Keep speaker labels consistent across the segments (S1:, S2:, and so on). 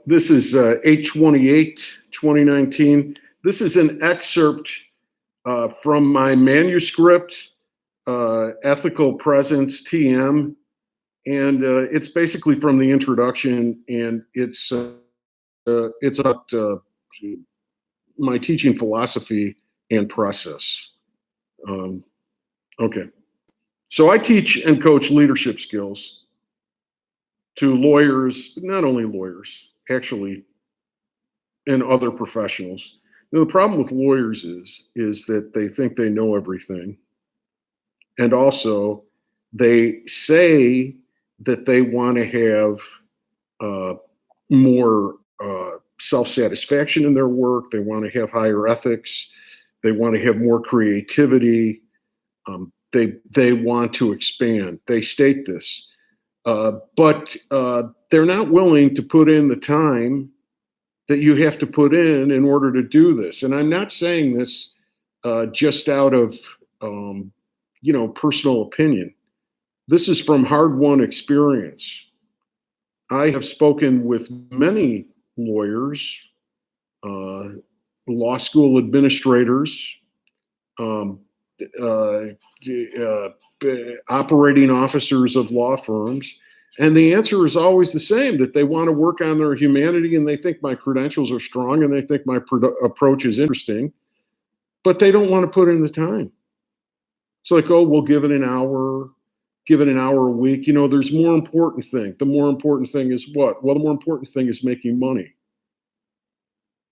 S1: This is 8/28, 2019. This is an excerpt from my manuscript, Ethical Presence TM, and it's basically from the introduction, and it's about my teaching philosophy and process. Okay, so I teach and coach leadership skills to lawyers, but not only lawyers, actually, and other professionals. Now, the problem with lawyers is that they think they know everything, and also they say that they want to have more self-satisfaction in their work. They want to have higher ethics. They want to have more creativity. They want to expand. They state this. But they're not willing to put in the time that you have to put in order to do this. And I'm not saying this just out of personal opinion. This is from hard-won experience. I have spoken with many lawyers, law school administrators, operating officers of law firms, and the answer is always the same, that they want to work on their humanity and they think my credentials are strong and they think my approach is interesting, but they don't want to put in the time. It's like, oh, we'll give it an hour a week. There's more important thing. The more important thing is what? Well, the more important thing is making money.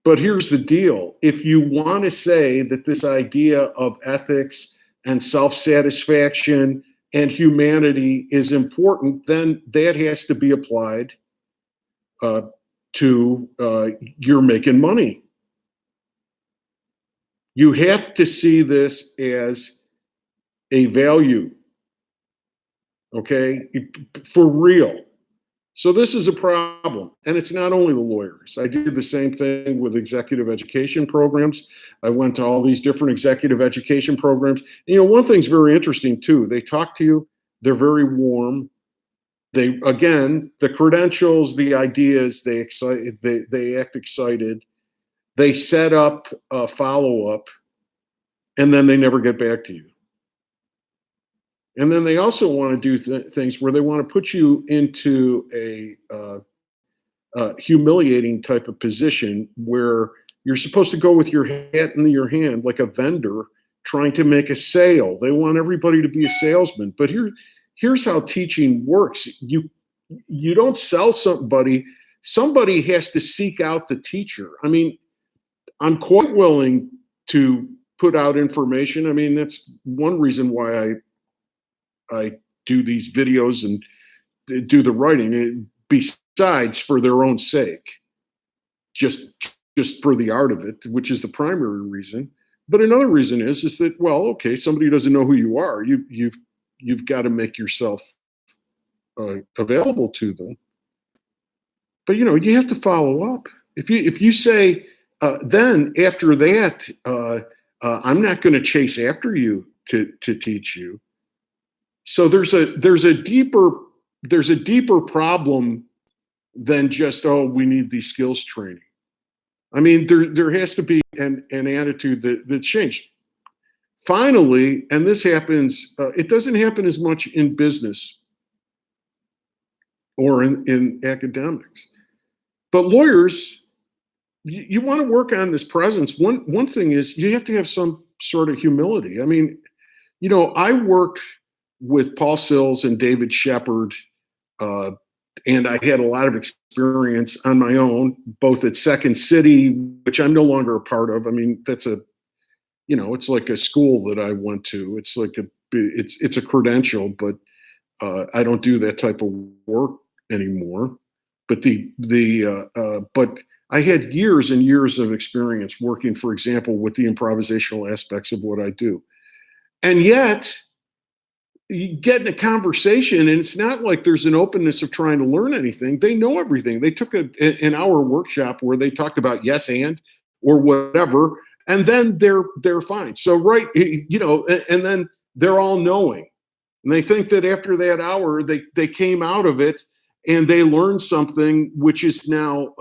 S1: But here's the deal. If you want to say that this idea of ethics and self-satisfaction and humanity is important, then that has to be applied to you're making money. You have to see this as a value, okay, for real. So this is a problem, and it's not only the lawyers. I did the same thing with executive education programs. I went to all these different executive education programs. One thing's very interesting too. They talk to you. They're very warm. Again, the credentials, the ideas, they act excited. They set up a follow-up, and then they never get back to you. And then they also want to do things where they want to put you into a humiliating type of position where you're supposed to go with your hat in your hand like a vendor trying to make a sale. They want everybody to be a salesman. But here's how teaching works. You don't sell somebody. Somebody has to seek out the teacher. I mean, I'm quite willing to put out information. I mean, that's one reason why I do these videos and do the writing, besides for their own sake, just for the art of it, which is the primary reason. But another reason is that, well, okay, somebody doesn't know who you are. You've got to make yourself available to them. But you have to follow up. If you say then after that, I'm not going to chase after you to teach you. So there's a deeper problem than just, oh, we need these skills training. I mean, there has to be an attitude that changed. Finally, and this happens, it doesn't happen as much in business or in academics, but lawyers, you want to work on this presence. One thing is you have to have some sort of humility. I mean, I worked with Paul Sills and David Shepard, and I had a lot of experience on my own, both at Second City, which I'm no longer a part of. I mean, that's it's like a school that I went to. It's like it's a credential, but I don't do that type of work anymore. But but I had years and years of experience working, for example, with the improvisational aspects of what I do, and yet you get in a conversation and it's not like there's an openness of trying to learn anything. They know everything. They took an hour workshop where they talked about yes and or whatever, and then they're fine. So right, and then they're all knowing, and they think that after that hour they came out of it and they learn something which is now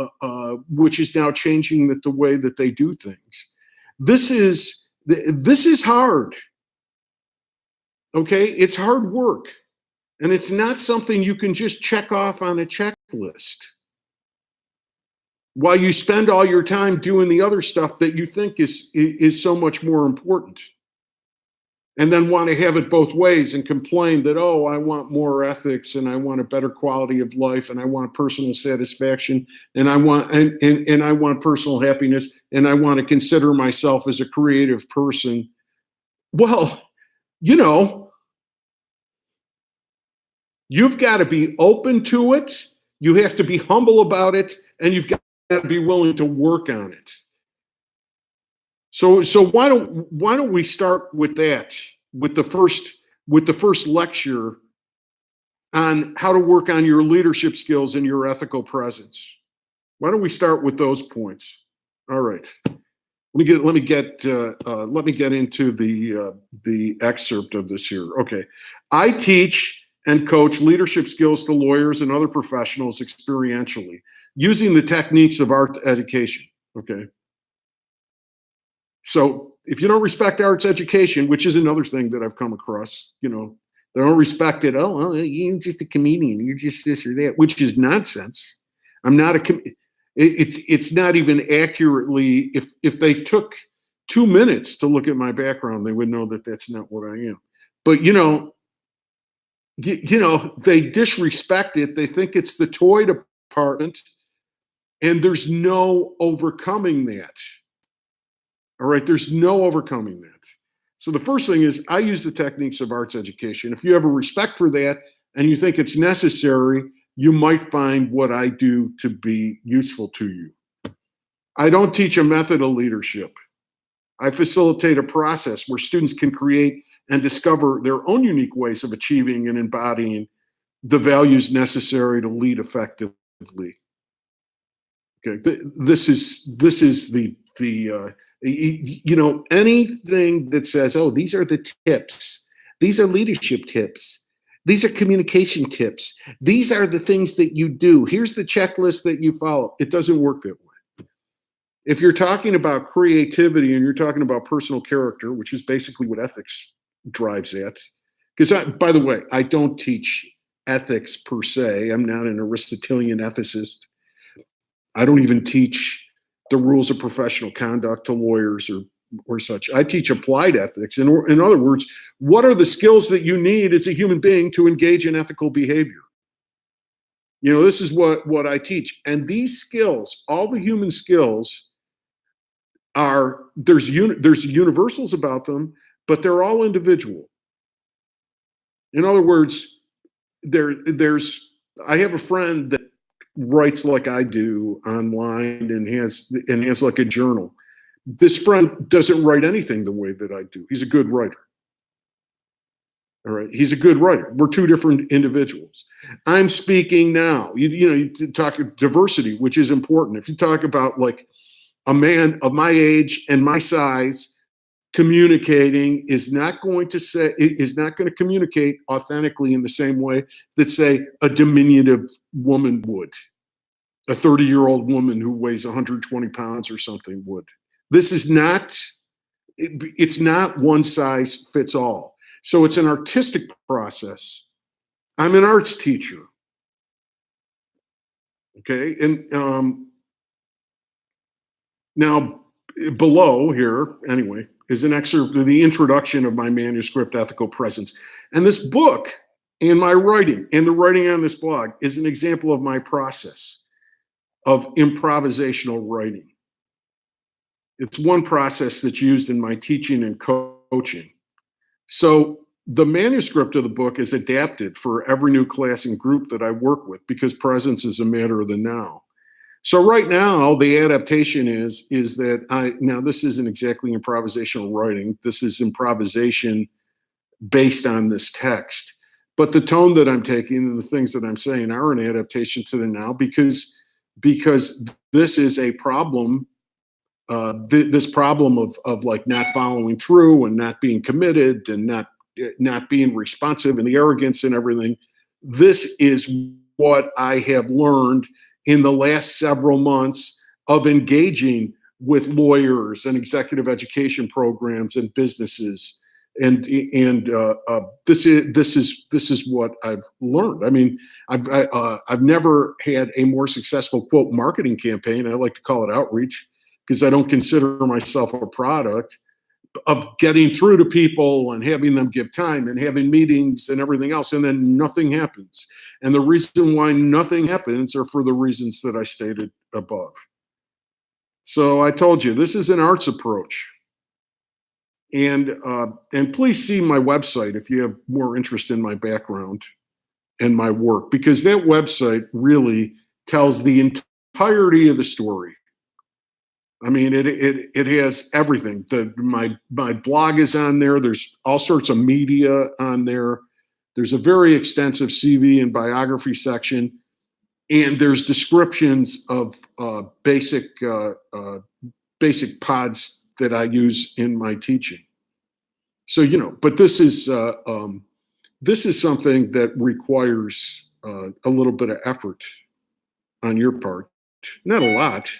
S1: changing the way that they do things. This is hard. Okay, it's hard work, and it's not something you can just check off on a checklist while you spend all your time doing the other stuff that you think is so much more important, and then want to have it both ways and complain that, oh, I want more ethics, and I want a better quality of life, and I want personal satisfaction, and I want personal happiness, and I want to consider myself as a creative person. Well, you know, you've got to be open to it. You have to be humble about it, and you've got to be willing to work on it. So why don't we start with that, with the first lecture on how to work on your leadership skills and your ethical presence. Why don't we start with those points? All right. Let me get into the excerpt of this here. Okay. I teach and coach leadership skills to lawyers and other professionals experientially using the techniques of art education. Okay. So if you don't respect arts education, which is another thing that I've come across, they don't respect it. Oh, well, you're just a comedian. You're just this or that, which is nonsense. I'm not it's not even accurately. If they took 2 minutes to look at my background, they would know that that's not what I am. But they disrespect it. They think it's the toy department, and there's no overcoming that. All right, there's no overcoming that. So the first thing is I use the techniques of arts education. If you have a respect for that and you think it's necessary, you might find what I do to be useful to you. I don't teach a method of leadership. I facilitate a process where students can create and discover their own unique ways of achieving and embodying the values necessary to lead effectively. Okay, this is anything that says, oh, these are the tips, these are leadership tips, these are communication tips, these are the things that you do, here's the checklist that you follow. It doesn't work that way. If you're talking about creativity and you're talking about personal character, which is basically what ethics drives at, because by the way, I don't teach ethics per se. I'm not an Aristotelian ethicist. I don't even teach the rules of professional conduct to lawyers or such. I teach applied ethics. In other words, what are the skills that you need as a human being to engage in ethical behavior? This is what I teach. And these skills, all the human skills, there's universals about them, but they're all individual. In other words, I have a friend that writes like I do online and has like a journal. This friend doesn't write anything the way that I do. He's a good writer. All right. He's a good writer. We're two different individuals. I'm speaking now. You talk diversity, which is important. If you talk about like a man of my age and my size communicating is not going to communicate authentically in the same way that, say, a diminutive woman would. A 30-year-old woman who weighs 120 pounds or something would. This is not, it's not one size fits all. So it's an artistic process. I'm an arts teacher. Okay, and now below here, anyway, is an excerpt of the introduction of my manuscript, Ethical Presence. And this book and my writing and the writing on this blog is an example of my process of improvisational writing. It's one process that's used in my teaching and coaching. So the manuscript of the book is adapted for every new class and group that I work with because presence is a matter of the now. So right now, the adaptation is that now this isn't exactly improvisational writing. This is improvisation based on this text. But the tone that I'm taking and the things that I'm saying are an adaptation to the now because this is a problem, this problem of like not following through and not being committed and not being responsive and the arrogance and everything. This is what I have learned in the last several months of engaging with lawyers and executive education programs and businesses. And this is what I've learned. I mean, I've never had a more successful quote marketing campaign. I like to call it outreach because I don't consider myself a product of getting through to people and having them give time and having meetings and everything else, and then nothing happens. And the reason why nothing happens are for the reasons that I stated above. So I told you this is an arts approach. And please see my website if you have more interest in my background and my work, because that website really tells the entirety of the story. I mean, it has everything. My blog is on there. There's all sorts of media on there. There's a very extensive CV and biography section, and there's descriptions of basic pods that I use in my teaching. So but this is something that requires a little bit of effort on your part, not a lot.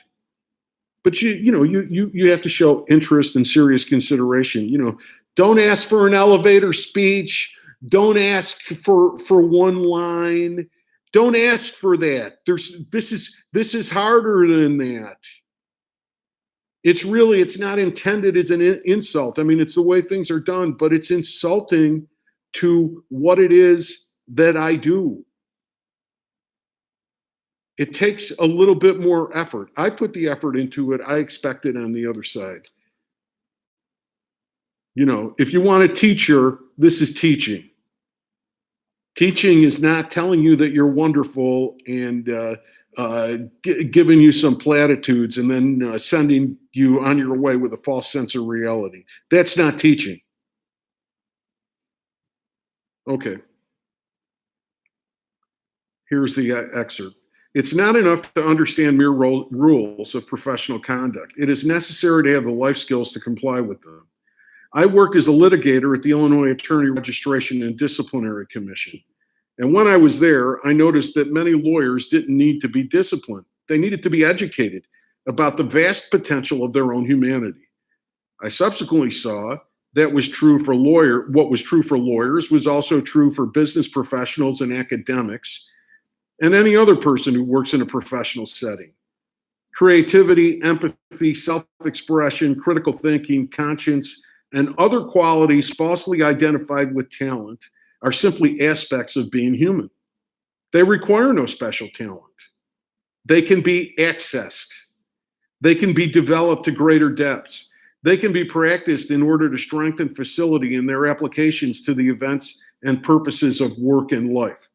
S1: But you have to show interest and serious consideration. Don't ask for an elevator speech. Don't ask for one line. Don't ask for that. This is harder than that. It's not intended as an insult. I mean, it's the way things are done, but it's insulting to what it is that I do. It takes a little bit more effort. I put the effort into it. I expect it on the other side. If you want a teacher, this is teaching. Teaching is not telling you that you're wonderful and giving you some platitudes and then sending you on your way with a false sense of reality. That's not teaching. Okay. Here's the excerpt. It's not enough to understand mere rules of professional conduct. It is necessary to have the life skills to comply with them. I work as a litigator at the Illinois Attorney Registration and Disciplinary Commission. And when I was there, I noticed that many lawyers didn't need to be disciplined. They needed to be educated about the vast potential of their own humanity. I subsequently saw that was true for what was true for lawyers was also true for business professionals and academics, and any other person who works in a professional setting. Creativity, empathy, self-expression, critical thinking, conscience, and other qualities falsely identified with talent are simply aspects of being human. They require no special talent. They can be accessed. They can be developed to greater depths. They can be practiced in order to strengthen facility in their applications to the events and purposes of work and life.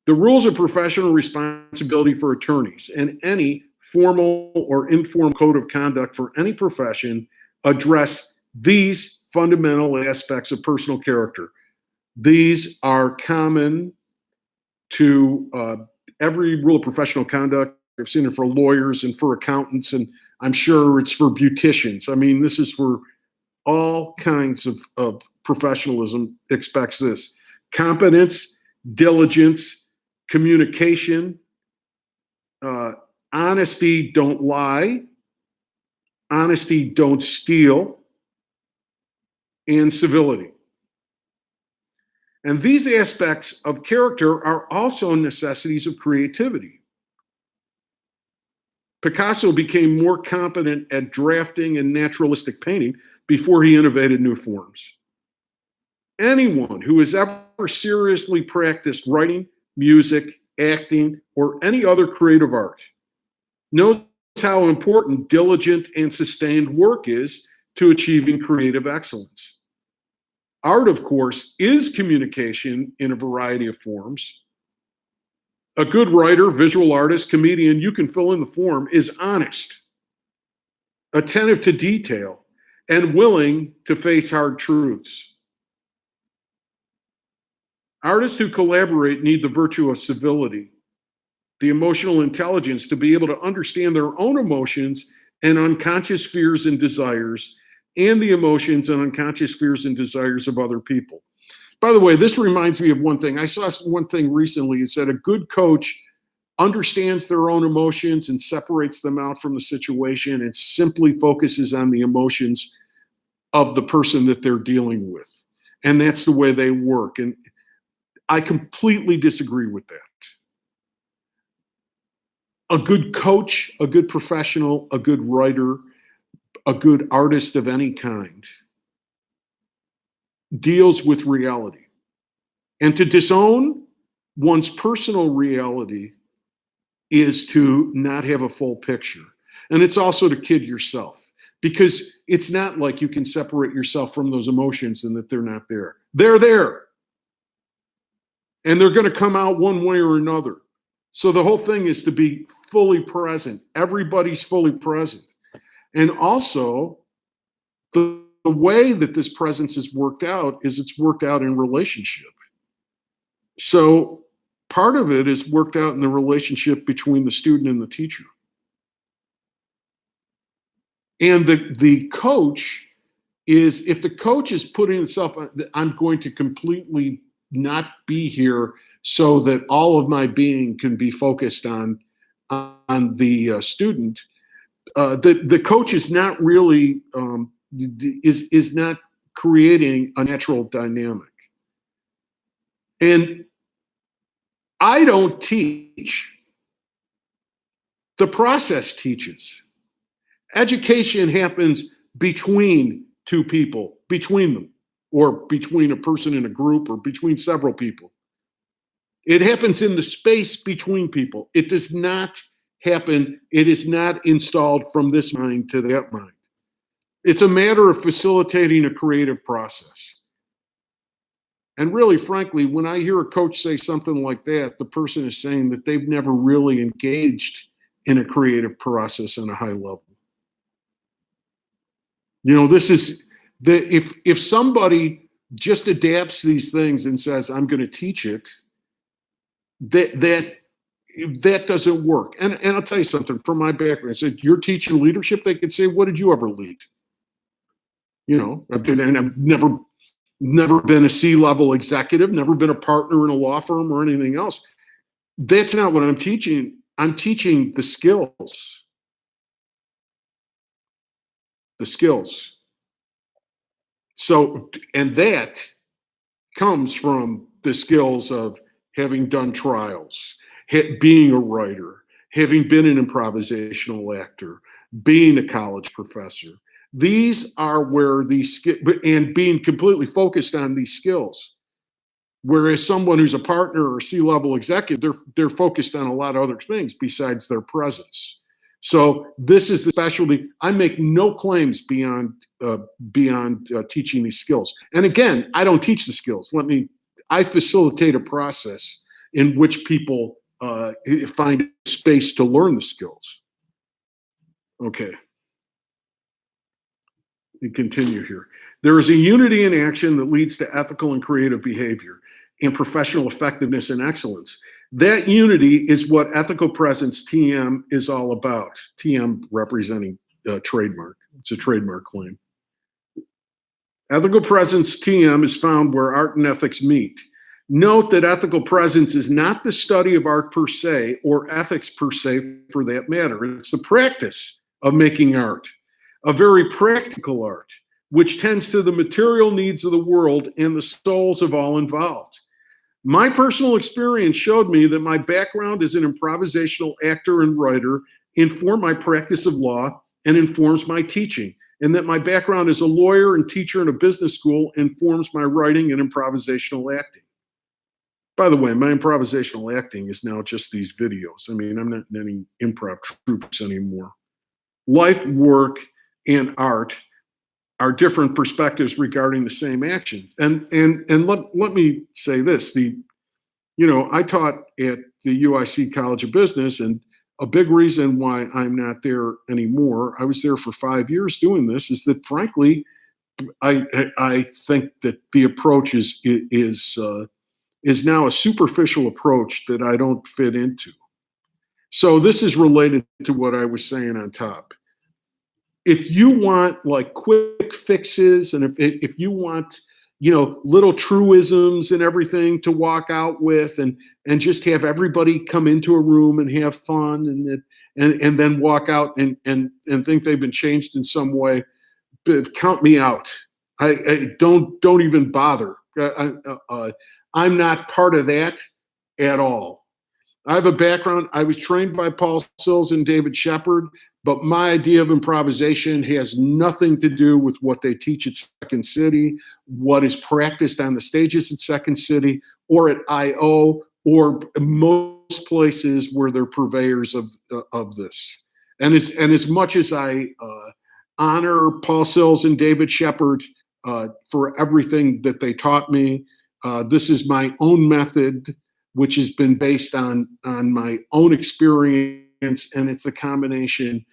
S1: The rules of professional responsibility for attorneys and any formal or informal code of conduct for any profession address these fundamental aspects of personal character. These are common to every rule of professional conduct. I've seen it for lawyers and for accountants, and I'm sure it's for beauticians. I mean, this is for all kinds of professionalism expects this. Competence, diligence, communication, honesty, don't lie, honesty, don't steal, and civility. And these aspects of character are also necessities of creativity. Picasso became more competent at drafting and naturalistic painting before he innovated new forms. Anyone who has ever seriously practiced writing, music, acting, or any other creative art knows how important diligent and sustained work is to achieving creative excellence. Art, of course, is communication in a variety of forms. A good writer, visual artist, comedian, you can fill in the form, is honest, attentive to detail, and willing to face hard truths. Artists who collaborate need the virtue of civility, the emotional intelligence to be able to understand their own emotions and unconscious fears and desires, and the emotions and unconscious fears and desires of other people. By the way, this reminds me of one thing. I saw one thing recently. It said a good coach understands their own emotions and separates them out from the situation and simply focuses on the emotions of the person that they're dealing with. And that's the way they work. And I completely disagree with that. A good coach, a good professional, a good writer, a good artist of any kind deals with reality. And to disown one's personal reality is to not have a full picture. And it's also to kid yourself, because it's not like you can separate yourself from those emotions and that they're not there. They're there. And they're going to come out one way or another. So the whole thing is to be fully present. Everybody's fully present. And also, the way that this presence is worked out is it's worked out in relationship. So part of it is worked out in the relationship between the student and the teacher. And the coach is, if the coach is putting himself, I'm going to completely not be here so that all of my being can be focused on the student. The coach is not really is not creating a natural dynamic. And I don't teach. The process teaches. Education happens between two people, between them, or between a person in a group, or between several people. It happens in the space between people. It does not happen, it is not installed from this mind to that mind. It's a matter of facilitating a creative process. And really, frankly, when I hear a coach say something like that, the person is saying that they've never really engaged in a creative process on a high level. You know, this is if somebody just adapts these things and says, I'm going to teach it, that doesn't work. And I'll tell you something from my background. I said, you're teaching leadership. They could say, what did you ever lead? You know, I've never been a C-level executive, never been a partner in a law firm or anything else. That's not what I'm teaching. I'm teaching the skills. The skills. So, and that comes from the skills of having done trials, being a writer, having been an improvisational actor, being a college professor. These are where these skills, and being completely focused on these skills. Whereas someone who's a partner or a C-level executive, they're focused on a lot of other things besides their presence. So this is the specialty. I make no claims beyond teaching these skills. And again, I don't teach the skills. I facilitate a process in which people find space to learn the skills. Okay. We continue here. There is a unity in action that leads to ethical and creative behavior and professional effectiveness and excellence. That unity is what ethical presence, TM, is all about. TM representing trademark. It's a trademark claim. Ethical presence, TM, is found where art and ethics meet. Note that ethical presence is not the study of art per se, or ethics per se for that matter. It's the practice of making art, a very practical art, which tends to the material needs of the world and the souls of all involved. My personal experience showed me that my background as an improvisational actor and writer informed my practice of law and informs my teaching, and that my background as a lawyer and teacher in a business school informs my writing and improvisational acting. By the way, my improvisational acting is now just these videos. I mean, I'm not in any improv troupes anymore. Life, work, and art are different perspectives regarding the same action. And let me say this, I taught at the UIC College of Business, and a big reason why I'm not there anymore, I was there for 5 years doing this, is that frankly, I think that the approach is now a superficial approach that I don't fit into. So this is related to what I was saying on top. If you want like quick fixes, and if you want, little truisms and everything to walk out with, and just have everybody come into a room and have fun, and then walk out and think they've been changed in some way. But count me out. I don't even bother. I'm not part of that at all. I have a background. I was trained by Paul Sills and David Shepard, but my idea of improvisation has nothing to do with what they teach at Second City, what is practiced on the stages at Second City, or at IO, or most places where they're purveyors of this. And as much as I honor Paul Sills and David Shepard for everything that they taught me, this is my own method, which has been based on my own experience, and it's a combination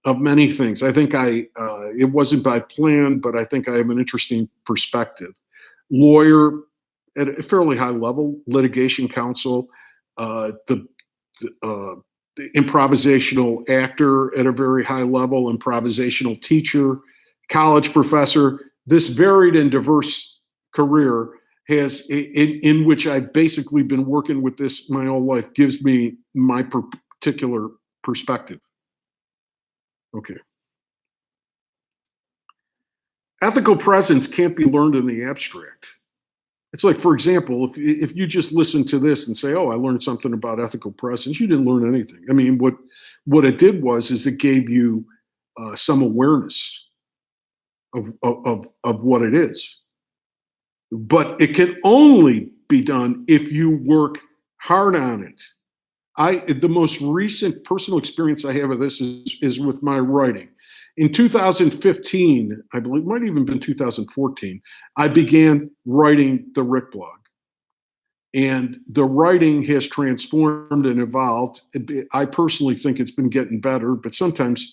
S1: of many things. I think it wasn't by plan, but I think I have an interesting perspective. Lawyer at a fairly high level, litigation counsel, the improvisational actor at a very high level, improvisational teacher, college professor. This varied and diverse career has, in which I've basically been working with this my whole life, gives me my particular perspective. Okay. Ethical presence can't be learned in the abstract. It's like, for example, if you just listen to this and say, "Oh, I learned something about ethical presence," you didn't learn anything. I mean, what it did is it gave you some awareness of what it is. But it can only be done if you work hard on it. The most recent personal experience I have of this is with my writing. In 2015, I believe, it might even been 2014, I began writing the Rick blog. And the writing has transformed and evolved. I personally think it's been getting better, but sometimes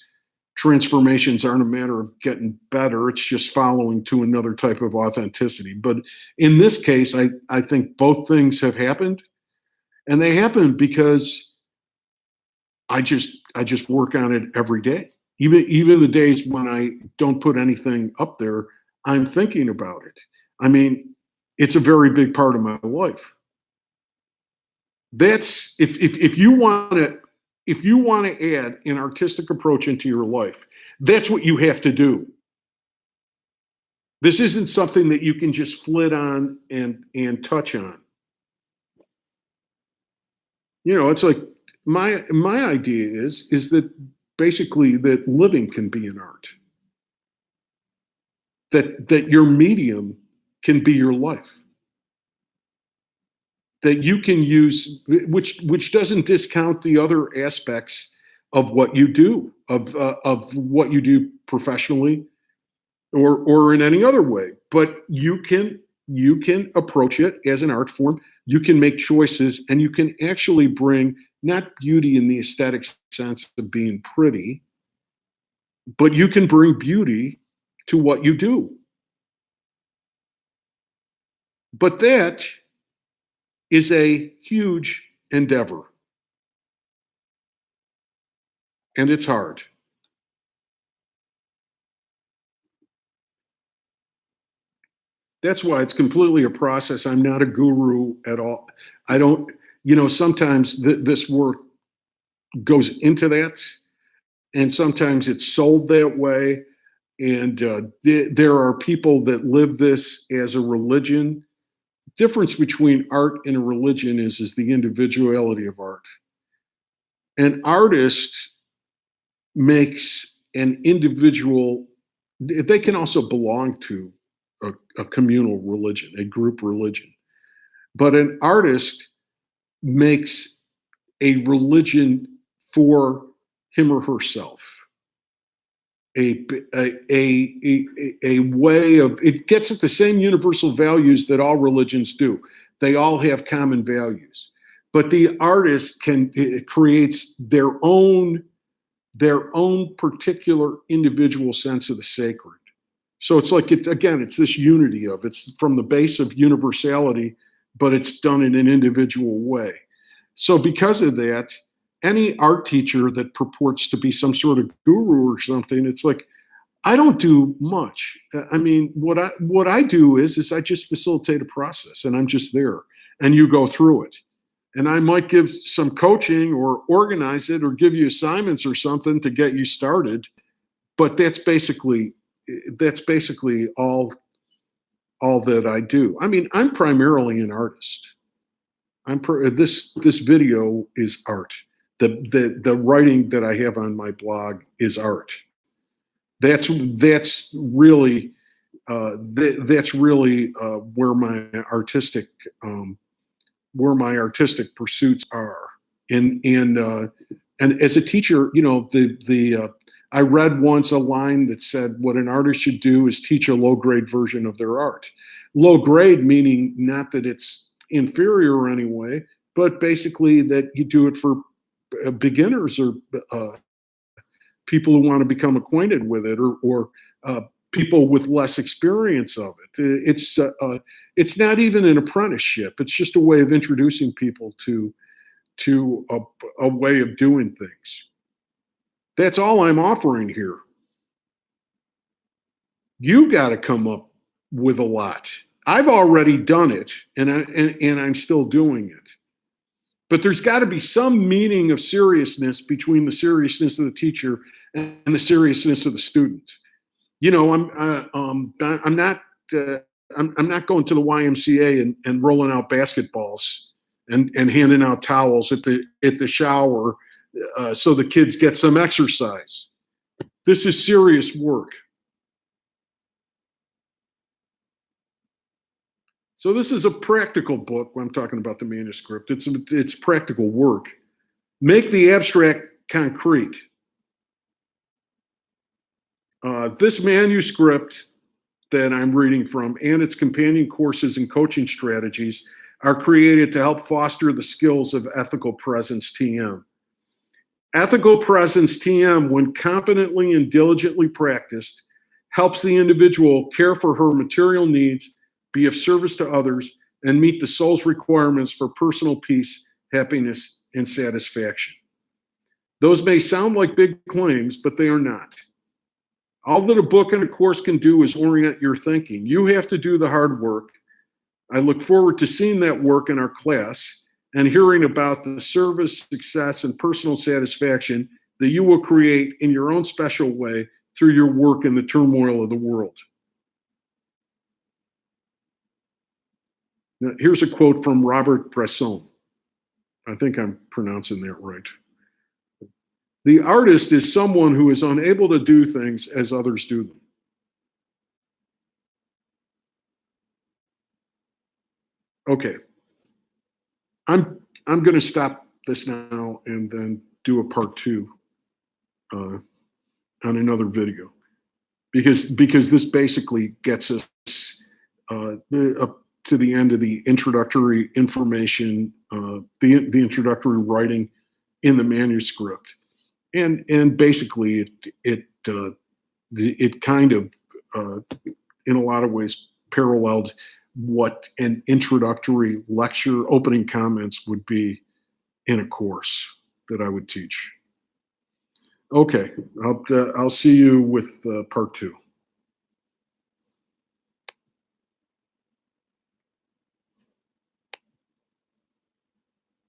S1: transformations aren't a matter of getting better. It's just following to another type of authenticity. But in this case, I think both things have happened. And they happen because I just work on it every day. Even the days when I don't put anything up there, I'm thinking about it. I mean, it's a very big part of my life. That's if you want to add an artistic approach into your life, that's what you have to do. This isn't something that you can just flit on and touch on. It's like my idea is that basically that living can be an art. That your medium can be your life. That you can use, which doesn't discount the other aspects of what you do, of what you do professionally, or in any other way. But you can approach it as an art form. You can make choices, and you can actually bring not beauty in the aesthetic sense of being pretty, but you can bring beauty to what you do. But that is a huge endeavor. And it's hard. That's why it's completely a process. I'm not a guru at all. I don't, sometimes this work goes into that, and sometimes it's sold that way. And there are people that live this as a religion. Difference between art and a religion is the individuality of art. An artist makes an individual, they can also belong to a communal religion, a group religion. But an artist makes a religion for him or herself. A way of, it gets at the same universal values that all religions do. They all have common values. But the artist creates their own particular individual sense of the sacred. So it's like, it's this unity it's from the base of universality, but it's done in an individual way. So because of that, any art teacher that purports to be some sort of guru or something, it's like, I don't do much. I mean, what I do is I just facilitate a process, and I'm just there, and you go through it. And I might give some coaching or organize it or give you assignments or something to get you started. But that's basically all that I do. I mean, I'm primarily an artist. This video is art. The writing that I have on my blog is art. That's really that's really where my artistic pursuits are. And as a teacher, I read once a line that said, "What an artist should do is teach a low grade version of their art." Low grade meaning not that it's inferior in any way, but basically that you do it for beginners or people who want to become acquainted with it, or people with less experience of it. It's not even an apprenticeship. It's just a way of introducing people to a way of doing things. That's all I'm offering here. You got to come up with a lot. I've already done it, and I'm still doing it. But there's got to be some meaning of seriousness between the seriousness of the teacher and the seriousness of the student. You know, I'm not going to the YMCA and rolling out basketballs and handing out towels at the shower so the kids get some exercise. This is serious work. So this is a practical book when I'm talking about the manuscript. It's practical work. Make the abstract concrete. This manuscript that I'm reading from and its companion courses and coaching strategies are created to help foster the skills of ethical presence TM. Ethical presence TM, when competently and diligently practiced, helps the individual care for her material needs, be of service to others, and meet the soul's requirements for personal peace, happiness, and satisfaction. Those may sound like big claims, but they are not. All that a book and a course can do is orient your thinking. You have to do the hard work. I look forward to seeing that work in our class and hearing about the service, success, and personal satisfaction that you will create in your own special way through your work in the turmoil of the world. Now, here's a quote from Robert Bresson. I think I'm pronouncing that right. The artist is someone who is unable to do things as others do them. Okay. I'm going to stop this now and then do a part 2 on another video because this basically gets us up to the end of the introductory information, the introductory writing in the manuscript. And basically it kind of in a lot of ways paralleled what an introductory lecture opening comments would be in a course that I would teach. Okay, I'll see you with part 2.